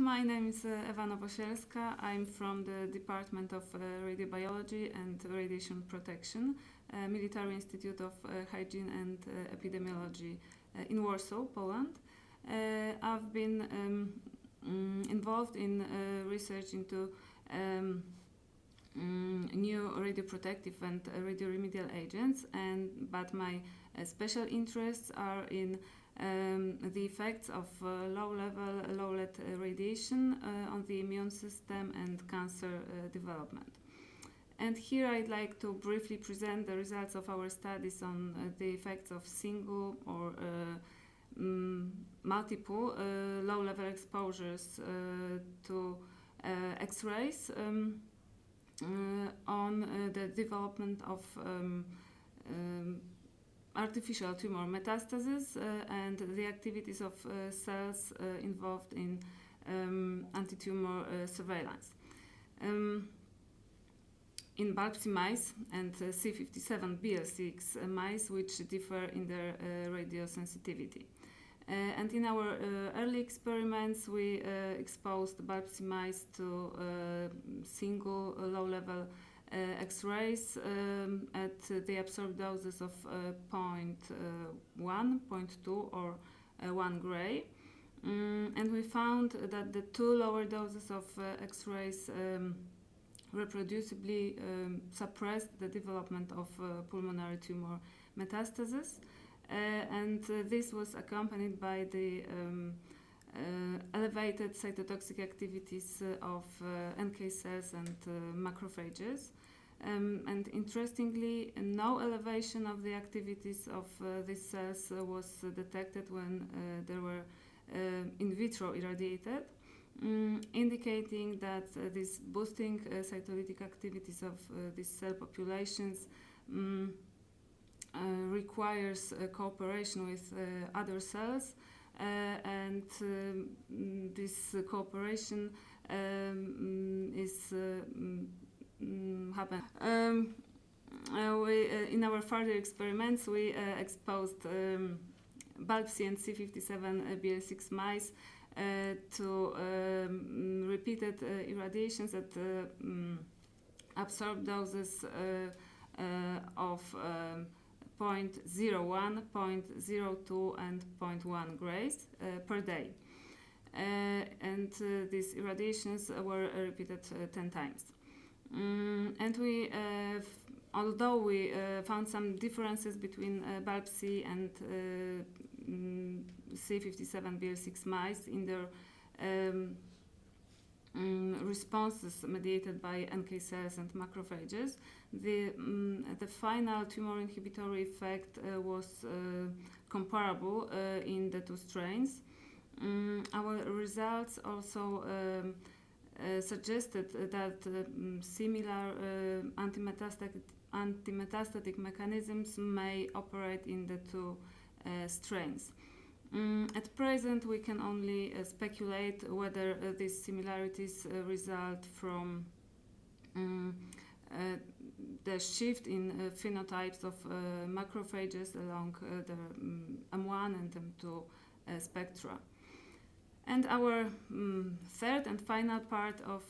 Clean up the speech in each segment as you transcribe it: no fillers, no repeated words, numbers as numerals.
My name is Ewa Nowosielska. I'm from the Department of Radiobiology and Radiation Protection, Military Institute of Hygiene and Epidemiology in Warsaw, Poland. I've been involved in research into new radioprotective and radioremedial agents, but my special interests are in the effects of low-level, low-lead radiation on the immune system and cancer development. And here I'd like to briefly present the results of our studies on the effects of single or multiple low-level exposures to X-rays on the development of artificial tumor metastasis and the activities of cells involved in anti-tumor surveillance. In biopsy mice and C57BL6 mice, which differ in their radiosensitivity. And in our early experiments, we exposed biopsy mice to single low-level X-rays at the absorbed doses of 0.1, 0.2 or 1 gray. And we found that the two lower doses of X-rays reproducibly suppressed the development of pulmonary tumor metastasis. And this was accompanied by the elevated cytotoxic activities of NK cells and macrophages. And interestingly, no elevation of the activities of these cells was detected when they were in vitro irradiated, indicating that this boosting cytolytic activities of these cell populations requires cooperation with other cells, and this cooperation is happen. In our further experiments, we exposed biopsy and C57BL6 mice to repeated irradiations at absorbed doses of 0.01, 0.02 and 0.1 grays per day. And these irradiations were repeated 10 times. And we, although we found some differences between biopsy and C57BL6 mice in their responses mediated by NK cells and macrophages, the final tumor inhibitory effect was comparable in the two strains. Our results also suggested that similar antimetastatic mechanisms may operate in the two strains. At present, we can only speculate whether these similarities result from the shift in phenotypes of macrophages along the M1 and M2 spectra. And our third and final part of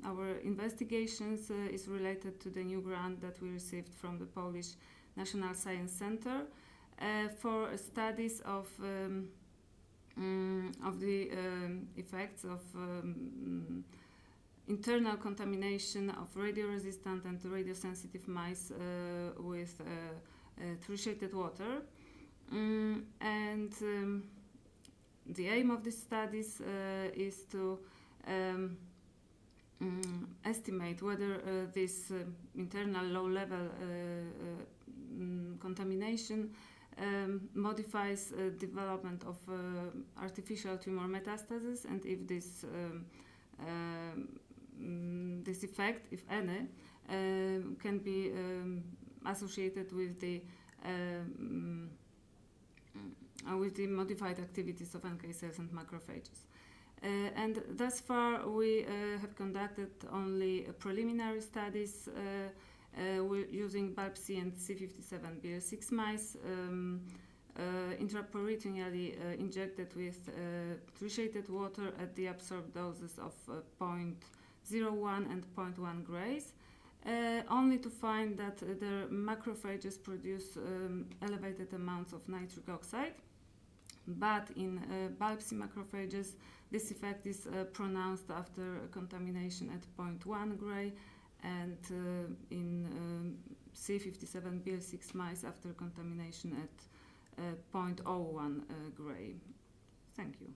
our investigations is related to the new grant that we received from the Polish National Science Center for studies of the effects of internal contamination of radioresistant and radiosensitive mice with tritiated water. The aim of these studies is to estimate whether this internal low-level contamination modifies development of artificial tumor metastasis, and if this effect, if any, can be associated with the modified activities of NK cells and macrophages. And thus far we have conducted only preliminary studies using biopsy and C57BL6 mice intraperitoneally injected with tritiated water at the absorbed doses of 0.01 and 0.1 grays, only to find that their macrophages produce elevated amounts of nitric oxide. But in biopsy macrophages, this effect is pronounced after contamination at 0.1 gray, and in C57BL6 mice after contamination at 0.01 gray. Thank you.